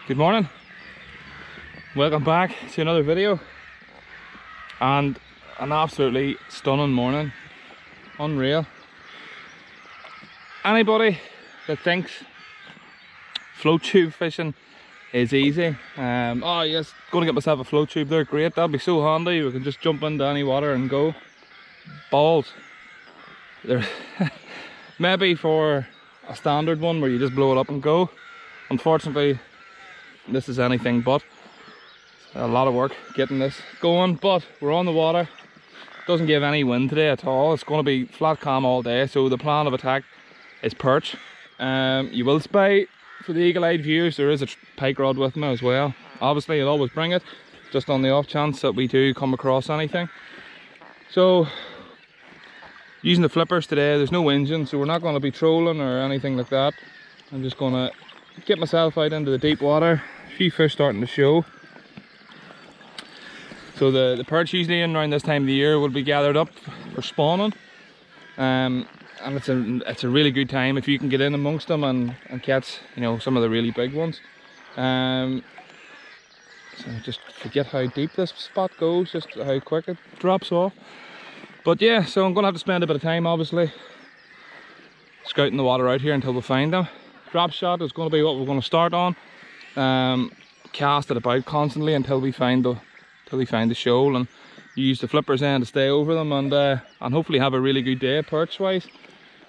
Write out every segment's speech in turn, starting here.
Good morning, welcome back to another video, and an absolutely stunning morning, unreal. Anybody that thinks float tube fishing is easy, oh yes, going to get myself a float tube, they're great, that'll be so handy, we can just jump into any water and go. Balls, they're maybe for a standard one where you just blow it up and go. Unfortunately, this is anything but. A lot of work getting this going, but we're on the water. Doesn't give any wind today at all. It's going to be flat calm all day, so the plan of attack is perch. You will spy, for the eagle-eyed viewers, there is a pike rod with me as well. Obviously I'll always bring it, just on the off chance that we do come across anything. So using the flippers today, there's no engine, so we're not going to be trolling or anything like that. I'm just going to get myself out into the deep water. A few fish starting to show. So the perch usually in around this time of the year will be gathered up for spawning, and it's a really good time if you can get in amongst them and catch, you know, some of the really big ones. So just forget how deep this spot goes, just how quick it drops off. But yeah, so I'm gonna have to spend a bit of time obviously scouting the water out here until we find them. Drop shot is going to be what we're going to start on. Cast it about constantly until we find the shoal, and use the flippers then to stay over them, and hopefully have a really good day perch wise.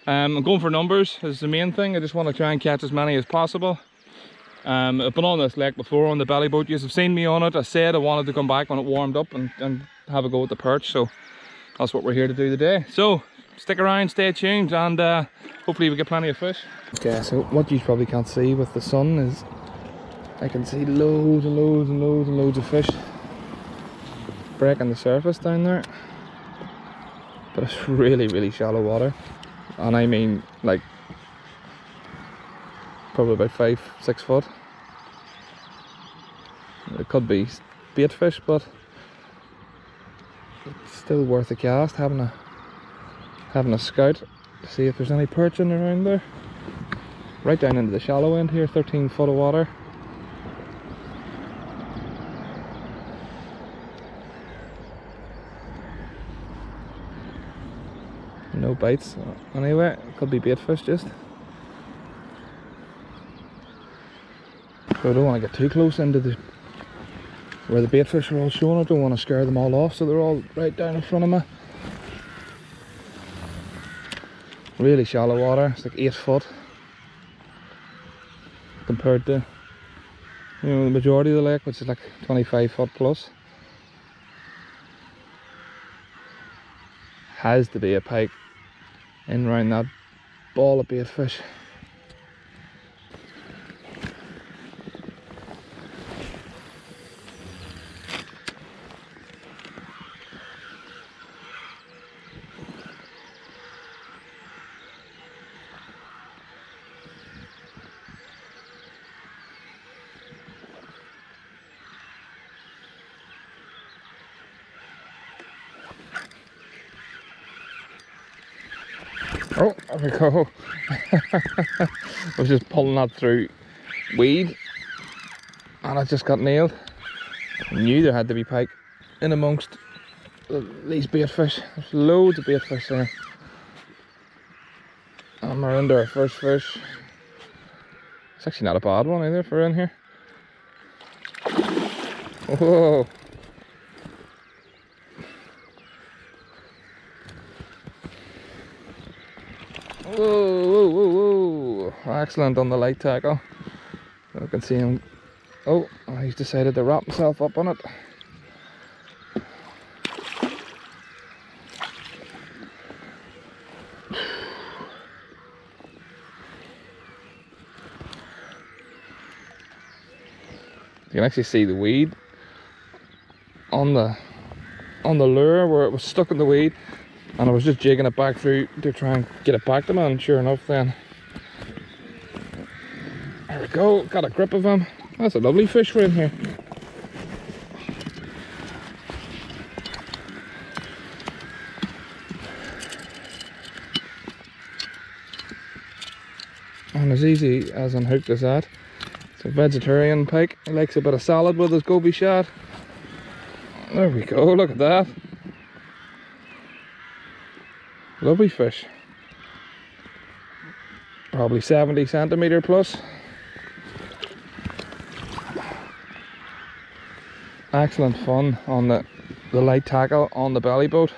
I'm going for numbers is the main thing. I just want to try and catch as many as possible. I've been on this lake before on the Bellyboat. You have seen me on it. I said I wanted to come back when it warmed up and have a go at the perch, so that's what we're here to do today. So stick around, stay tuned, and hopefully we get plenty of fish. Okay, so what you probably can't see with the sun is I can see loads and loads and loads and loads of fish breaking the surface down there, but it's really shallow water, and I mean like probably about 5-6 foot. It could be bait fish, but it's still worth a cast, having a scout to see if there's any perch in around there. Right down into the shallow end here, 13 foot of water. No bites anyway, it could be bait fish just. So I don't want to get too close into where the bait fish are all showing. I don't want to scare them all off, so they're all right down in front of me. Really shallow water, it's like 8 foot compared to, you know, the majority of the lake, which is like 25 foot plus. Has to be a pike in around that ball of bait fish. Oh, there we go. I was just pulling that through weed and I just got nailed. I knew there had to be pike in amongst these bait fish. There's loads of bait fish there. And we're into our first fish. It's actually not a bad one either for in here. Whoa. Whoa. Excellent on the light tackle. I can see him. Oh, he's decided to wrap himself up on it. You can actually see the weed on the lure where it was stuck in the weed. And I was just jigging it back through to try and get it back to me, and sure enough then, there we go, got a grip of him. That's a lovely fish for in here. And as easy as unhooked as that. It's a vegetarian pike. He likes a bit of salad with his goby shad. There we go, look at that. Lovely fish. Probably 70 centimetre plus. Excellent fun on the light tackle on the belly boat.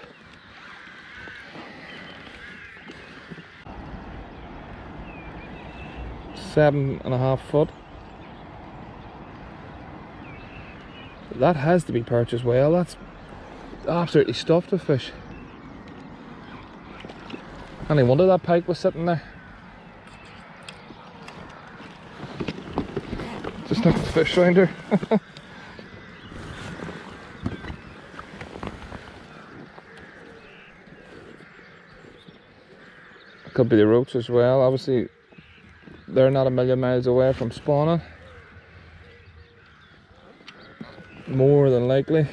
"7.5 foot. That has to be perch as well. That's absolutely stuffed with fish. Any wonder that pike was sitting there. Just knocked the fish round her. Could be the roach as well. Obviously, they're not a million miles away from spawning. More than likely.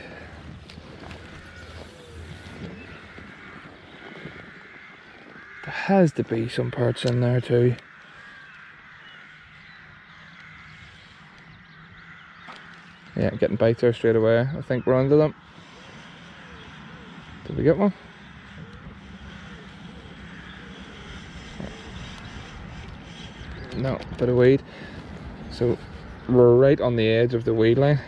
There has to be some perch in there too. Yeah, getting bites there straight away. I think we're under them. Did we get one? No, bit of weed. So we're right on the edge of the weed line,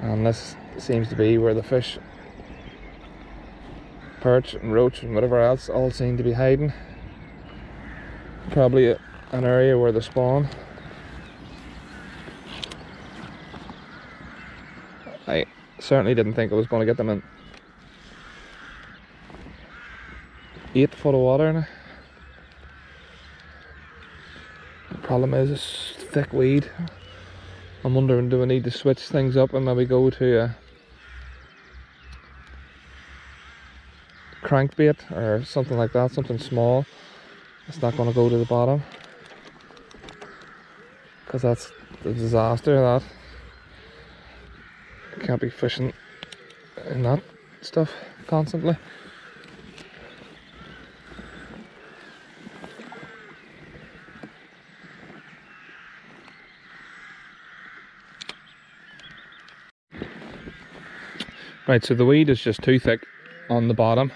and this seems to be where the fish, perch and roach and whatever else, all seem to be hiding. Probably an area where they spawn. I certainly didn't think I was going to get them in 8 foot of water now. The problem is it's thick weed. I'm wondering, do I need to switch things up and maybe go to a crankbait or something like that, something small. It's not going to go to the bottom, because that's the disaster. That you can't be fishing in that stuff constantly. Right, so the weed is just too thick on the bottom.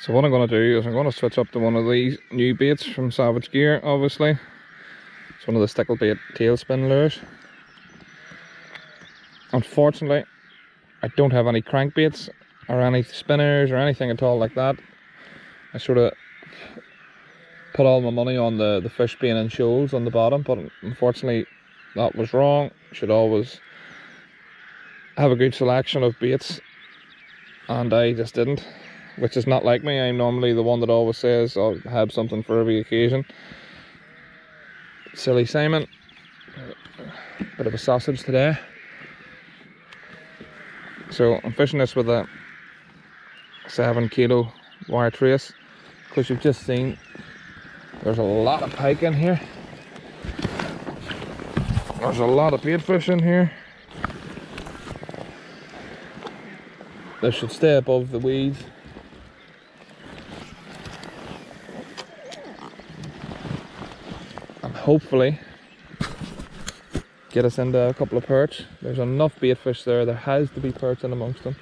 So what I'm going to do is I'm going to switch up to one of these new baits from Savage Gear, obviously. It's one of the stickle bait tailspin lures. Unfortunately, I don't have any crankbaits or any spinners or anything at all like that. I sort of put all my money on the fish being in shoals on the bottom, but unfortunately that was wrong. Should always have a good selection of baits, and I just didn't, which is not like me. I'm normally the one that always says I'll have something for every occasion. Silly Simon, bit of a sausage today. So I'm fishing this with a 7 kilo wire trace, because you've just seen there's a lot of pike in here. There's a lot of bait fish in here. They should stay above the weeds. And hopefully get us into a couple of perch. There's enough bait fish there. There has to be perch in amongst them.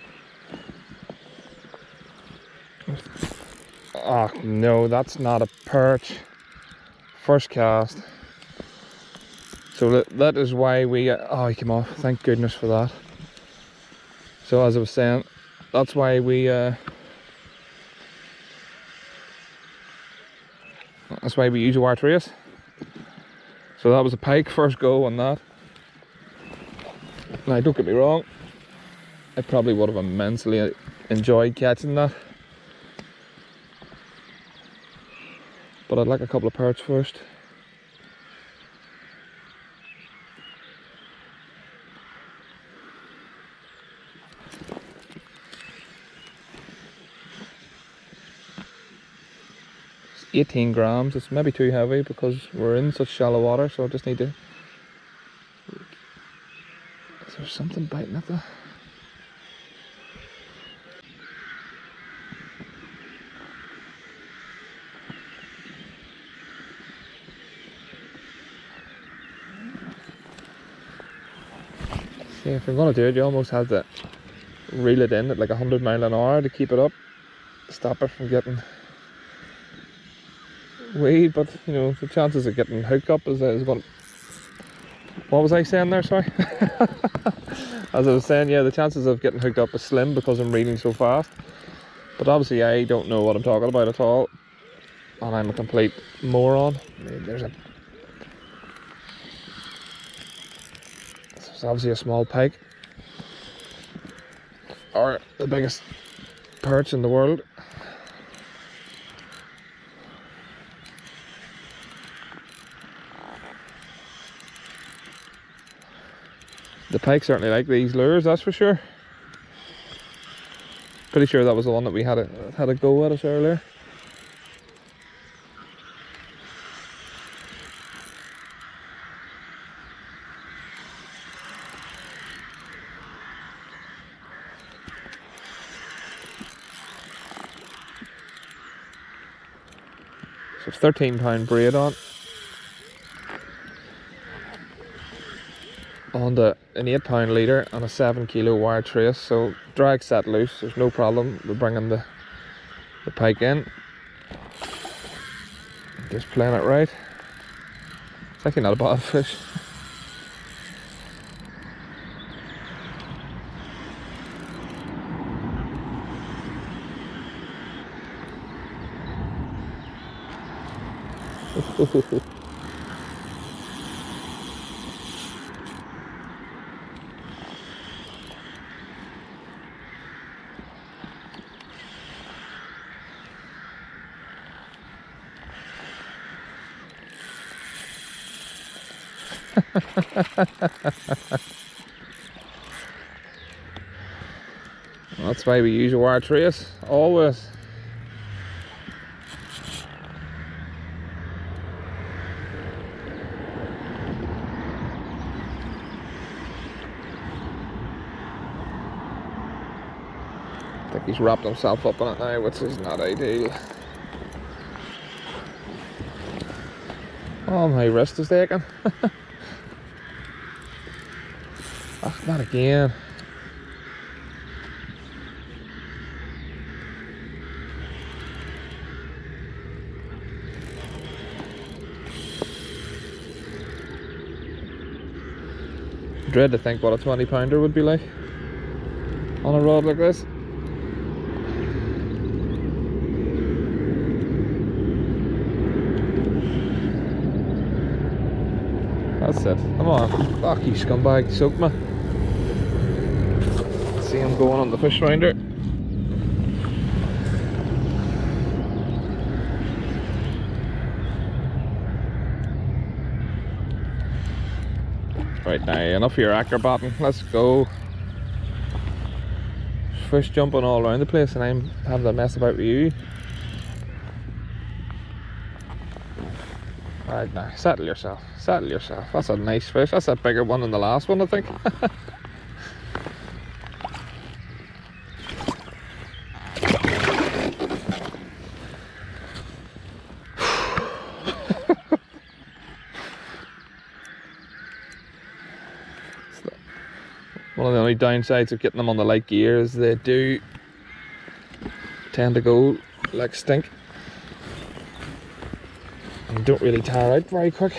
Oh no, that's not a perch. First cast. So that is why we... oh, he came off. Thank goodness for that. So as I was saying, that's why we use a wire trace. So that was a pike first go on that. Now don't get me wrong, I probably would have immensely enjoyed catching that, but I'd like a couple of perch first. It's 18 grams, it's maybe too heavy because we're in such shallow water, so I just need to... Is there something biting at that? Yeah, if you're going to do it, you almost have to reel it in at like 100 miles an hour to keep it up, stop it from getting weed. But you know, the chances of getting hooked up is what was I saying there, sorry? As I was saying, yeah, the chances of getting hooked up is slim because I'm reeling so fast. But obviously I don't know what I'm talking about at all, and I'm a complete moron. There's obviously a small pike, or the biggest perch in the world. The pike certainly like these lures, that's for sure. Pretty sure that was the one that we had a go at us earlier. So 13-pound braid on an 8-pound leader and a 7-kilo wire trace, so drag set loose, there's no problem with bringing the pike in. Just playing it right. It's actually not a bad fish. That's why we use a wire trace, always. I think he's wrapped himself up in it now, which is not ideal. Oh, my wrist is aching. Ach, not again. Dread to think what a 20-pounder would be like on a rod like this. That's it. Come on. Fuck you scumbag. Soak me. See him going on the fish finder. Right, now enough of your acrobating. Let's go. Fish jumping all around the place and I'm having to mess about with you. Right, now settle yourself. Settle yourself. That's a nice fish. That's a bigger one than the last one, I think. One of the only downsides of getting them on the light gear is they do tend to go like stink and don't really tire out very quick.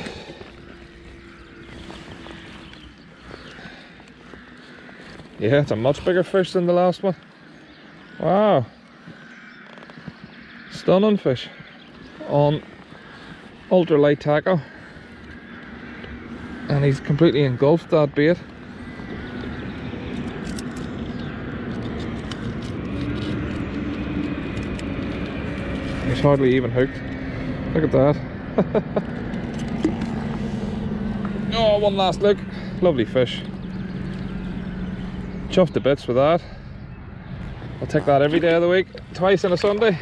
Yeah, it's a much bigger fish than the last one. Wow, stunning fish on ultralight tackle, and he's completely engulfed that bait. He's hardly even hooked. Look at that. Oh, one last look. Lovely fish. Chuffed to bits with that. I'll take that every day of the week, twice on a Sunday.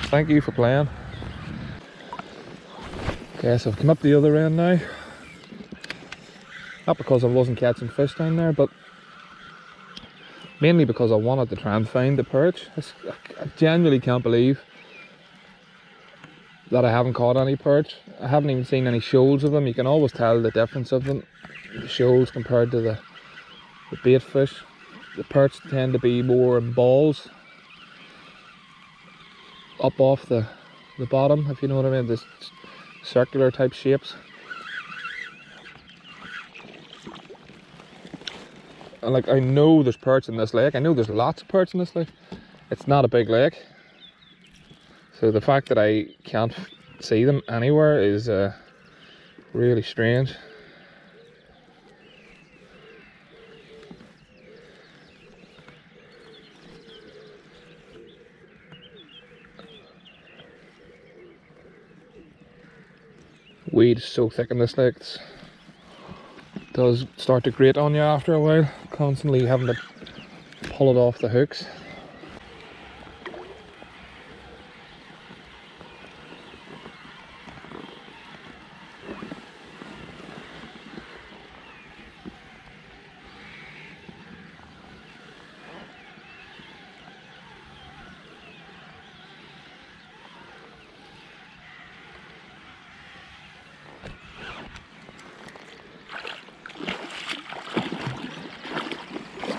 Thank you for playing. Okay, so I've come up the other end now. Not because I wasn't catching fish down there, but mainly because I wanted to try and find the perch. I genuinely can't believe that I haven't caught any perch. I haven't even seen any shoals of them. You can always tell the difference of them, the shoals compared to the The bait fish, the perch tend to be more in balls up off the bottom, if you know what I mean, this circular type shapes. And like, I know there's perch in this lake, I know there's lots of perch in this lake. It's not a big lake, so the fact that I can't see them anywhere is really strange. Weed is so thick in this lake, it does start to grate on you after a while, constantly having to pull it off the hooks.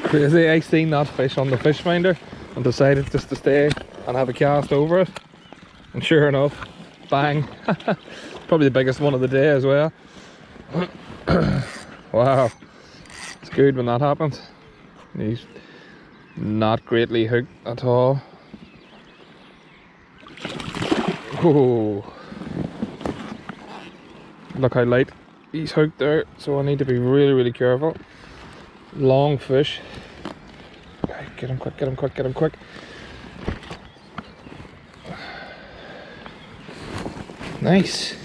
Crazy, I seen that fish on the fish finder and decided just to stay and have a cast over it, and sure enough, bang. Probably the biggest one of the day as well. Wow, it's good when that happens. He's not greatly hooked at all. Oh, look how light he's hooked there, so I need to be really careful. Long fish. Get him quick, get him quick, get him quick. Nice.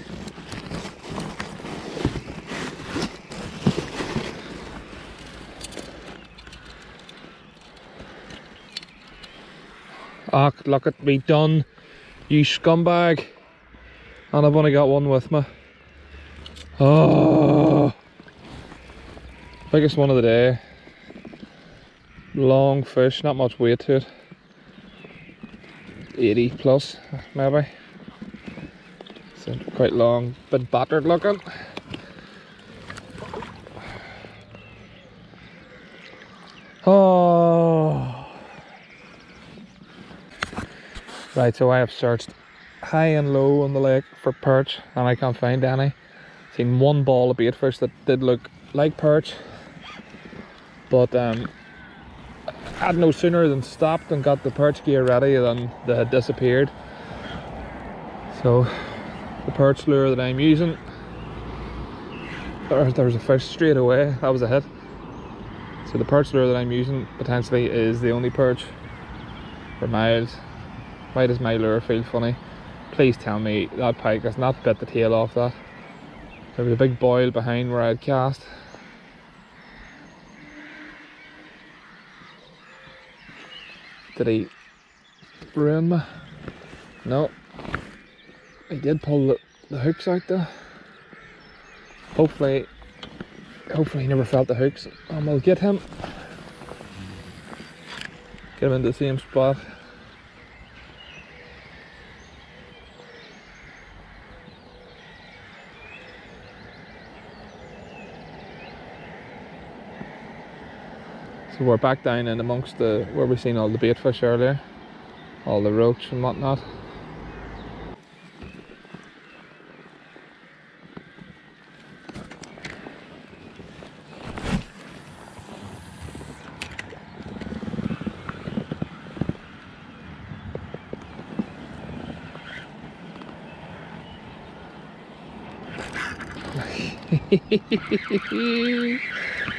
Ah, look at me done, you scumbag. And I've only got one with me. Oh, biggest one of the day. Long fish, not much weight to it. 80 plus, maybe. So quite long, bit battered looking. Oh. Right, so I have searched high and low on the lake for perch and I can't find any. Seen one ball of bait fish that did look like perch, but had no sooner than stopped and got the perch gear ready than they had disappeared. So the perch lure that I'm using, there was a fish straight away, that was a hit. So the perch lure that I'm using potentially is the only perch for miles. Why does my lure feel funny? Please tell me that pike has not bit the tail off that. There was a big boil behind where I had cast. Did he ruin me? No. He did pull the hooks out though. Hopefully he never felt the hooks and we'll get him. Get him into the same spot. So we're back down in amongst the where we seen all the bait fish earlier, all the roach and whatnot.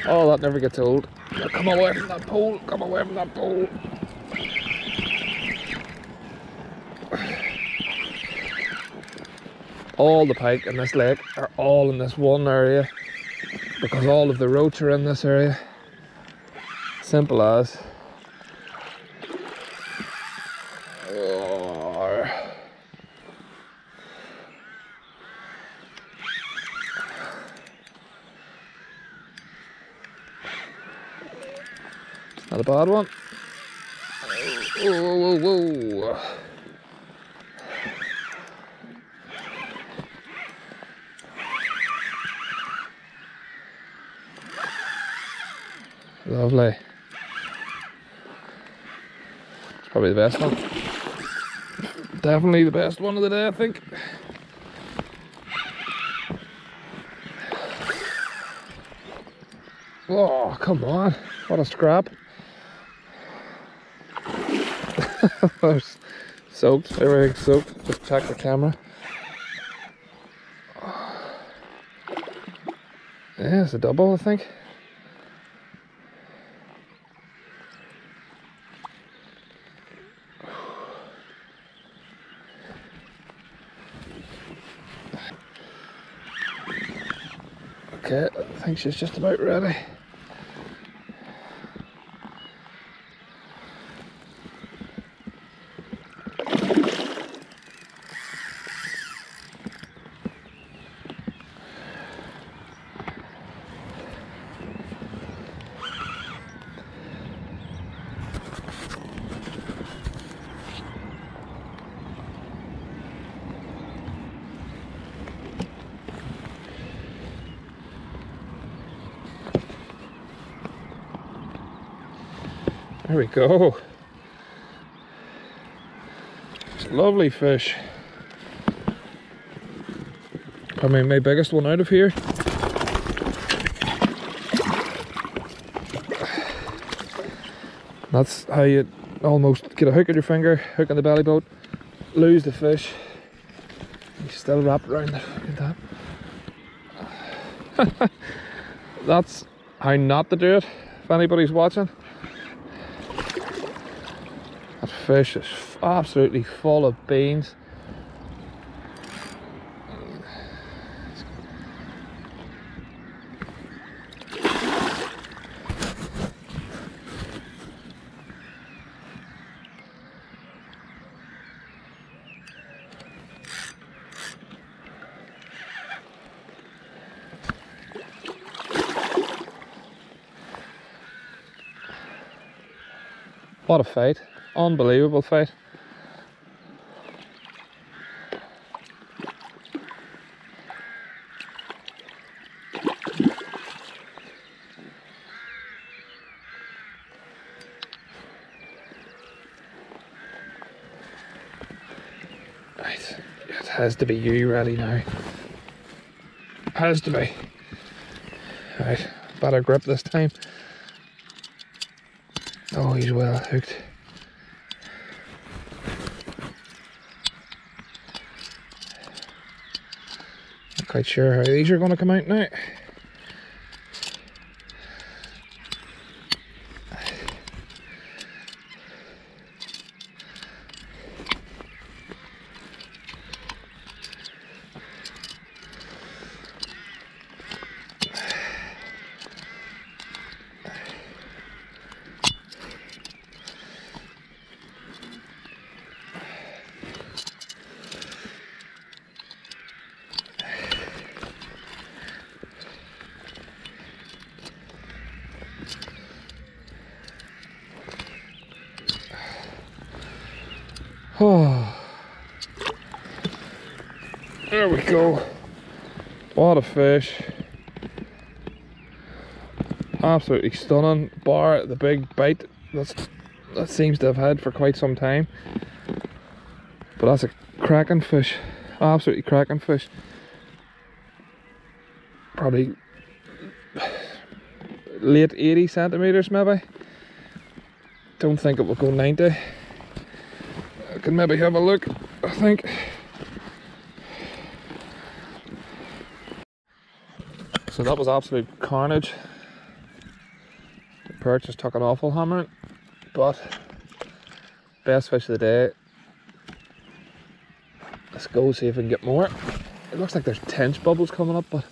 Oh, that never gets old. Come away from that pole, come away from that pole. All the pike in this lake are all in this one area because all of the roach are in this area. Simple as. Not a bad one. Whoa, whoa, whoa. Lovely. It's probably the best one. Definitely the best one of the day, I think. Oh, come on. What a scrap. Soaked, everything's soaked. Just check the camera. Yeah, it's a double, I think. Okay, I think she's just about ready. There we go. It's a lovely fish. Probably my biggest one out of here. That's how you almost get a hook in your finger, hook on the belly boat, lose the fish. You still wrap it around the fucking tap. That's how not to do it, if anybody's watching. That fish is absolutely full of beans. What a fight. Unbelievable fight. Right, it has to be you ready now. Has to be. Right, better grip this time. Oh, he's well hooked. Not quite sure how these are going to come out now. Oh, there we go. What a fish. Absolutely stunning, bar the big bite that seems to have had for quite some time. But that's a cracking fish. Absolutely cracking fish. Probably late 80 centimeters maybe. Don't think it will go 90. I can maybe have a look, I think. So that was absolute carnage. The perch just took an awful hammering, but best fish of the day. Let's go see if we can get more. It looks like there's tench bubbles coming up, but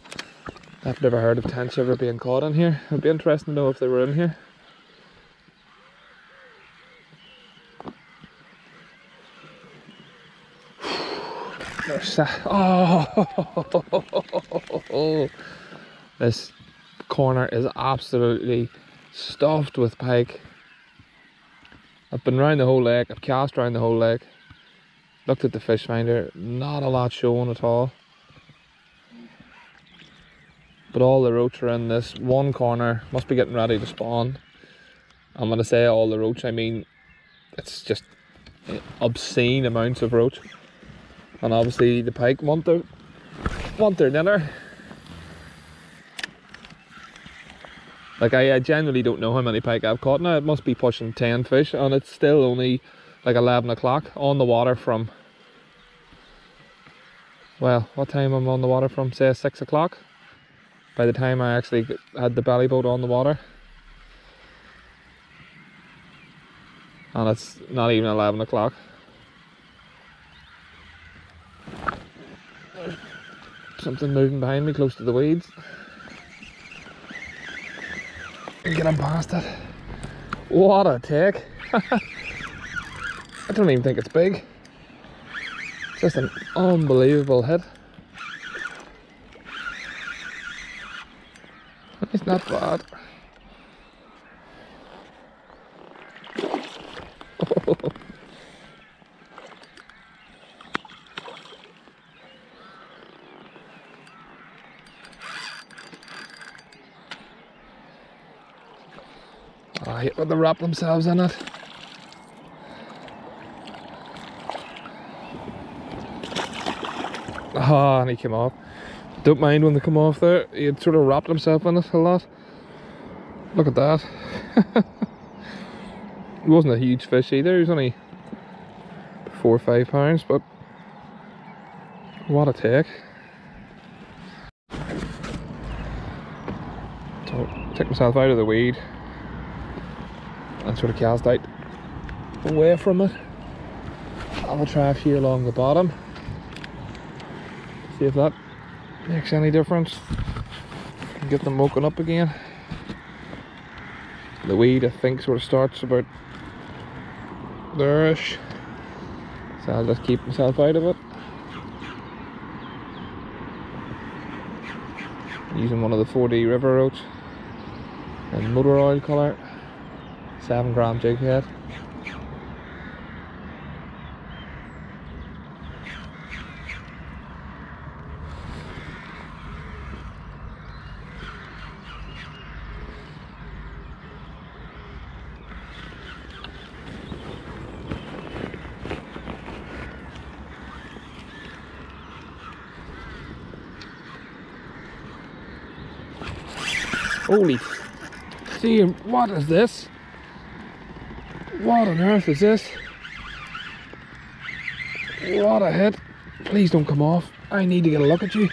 I've never heard of tench ever being caught in here. It'd be interesting to know if they were in here. Oh, this corner is absolutely stuffed with pike. I've been round the whole lake, I've cast around the whole lake, looked at the fish finder, not a lot showing at all. But all the roach are in this one corner, must be getting ready to spawn. I'm gonna say all the roach. I mean, it's just obscene amounts of roach. And obviously the pike want their dinner. Like I genuinely don't know how many pike I've caught now. It must be pushing 10 fish, and it's still only like 11 o'clock on the water from, well, what time I'm on the water from? Say 6 o'clock. By the time I actually had the belly boat on the water. And it's not even 11 o'clock. Something moving behind me close to the weeds. Get him past it. What a take. I don't even think it's big. It's just an unbelievable hit. It's not bad. I hate when they wrap themselves in it. Ah, and he came off. Don't mind when they come off there. He had sort of wrapped himself in it a lot. Look at that. It wasn't a huge fish either. He was only 4 or 5 pounds, but what a take. So, take myself out of the weed and sort of cast out away from it. I'll try a few along the bottom. See if that makes any difference. Get them woken up again. The weed, I think, sort of starts about there-ish. So I'll just keep myself out of it. Using one of the 4D River Roach in motor oil colour. 7 gram jig head. Holy, see, what is this? What on earth is this? What a hit. Please don't come off. I need to get a look at you.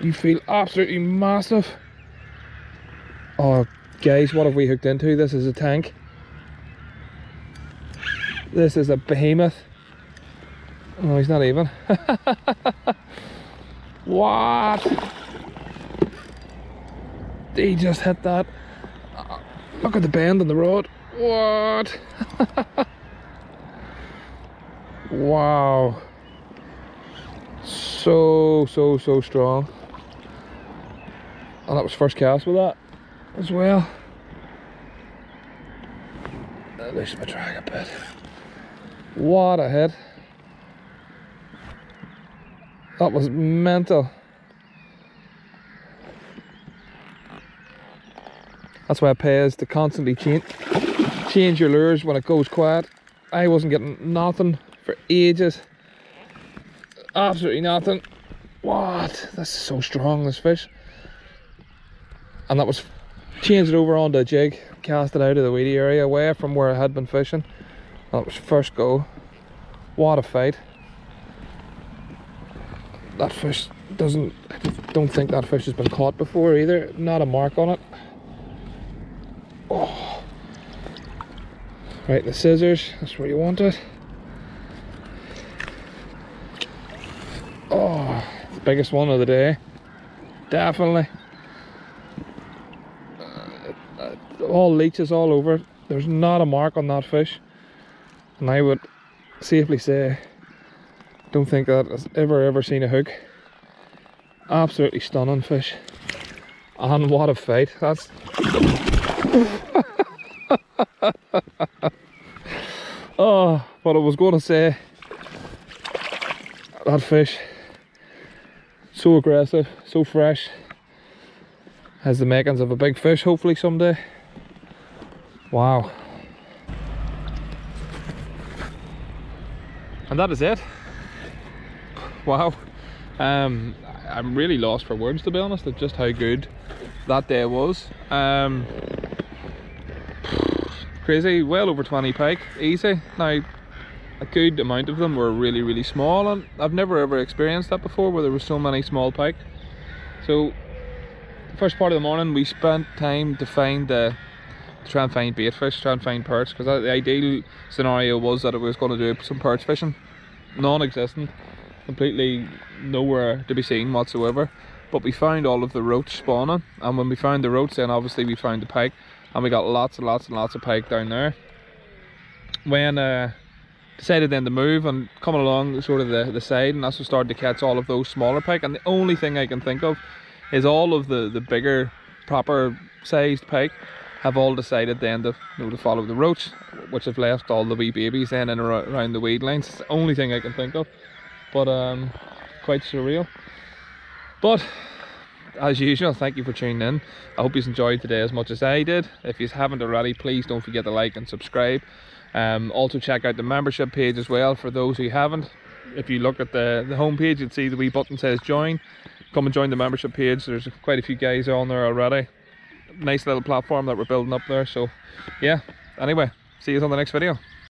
You feel absolutely massive. Oh, guys, what have we hooked into? This is a tank. This is a behemoth. Oh, he's not even. What? He just hit that. Look at the bend in the rod. What? Wow. So strong. And that was first cast with that as well. At least my drag a bit. What a hit. That was mental. That's why it pays to constantly change your lures when it goes quiet. I wasn't getting nothing for ages. Absolutely nothing. What? This is so strong, this fish. And that was changed it over onto a jig, cast it out of the weedy area away from where I had been fishing. That was first go. What a fight. That fish doesn't, I don't think that fish has been caught before either. Not a mark on it. Oh. Right, the scissors, that's where you want it. Oh, the biggest one of the day. Definitely. All leeches all over it. There's not a mark on that fish. And I would safely say, don't think that I've ever seen a hook. Absolutely stunning fish. And what a fight. That's... Oh, but I was going to say, that fish, so aggressive, so fresh, has the makings of a big fish hopefully someday. Wow. And that is it. Wow. I'm really lost for words, to be honest, at just how good that day was. Crazy, well over 20 pike, easy. Now, a good amount of them were really small, and I've never ever experienced that before, where there were so many small pike. So the first part of the morning we spent time to try and find bait fish, try and find perch, because the ideal scenario was that it was going to do some perch fishing. Non-existent, completely nowhere to be seen whatsoever. But we found all of the roach spawning, and when we found the roach, then obviously we found the pike, and we got lots and lots of pike down there. When decided then to move and coming along sort of the side, and that's what started to catch all of those smaller pike. And the only thing I can think of is all of the bigger, proper sized pike have all decided then to, to follow the roach, which have left all the wee babies then in around the weed lines. It's the only thing I can think of, but quite surreal. But as usual, thank you for tuning in. I hope you enjoyed today as much as I did. If you haven't already, please don't forget to like and subscribe. Also check out the membership page as well for those who haven't. If you look at the home page, you'll see the wee button says join. Come and join the membership page. There's quite a few guys on there already. Nice little platform that we're building up there. So yeah, anyway, see you on the next video.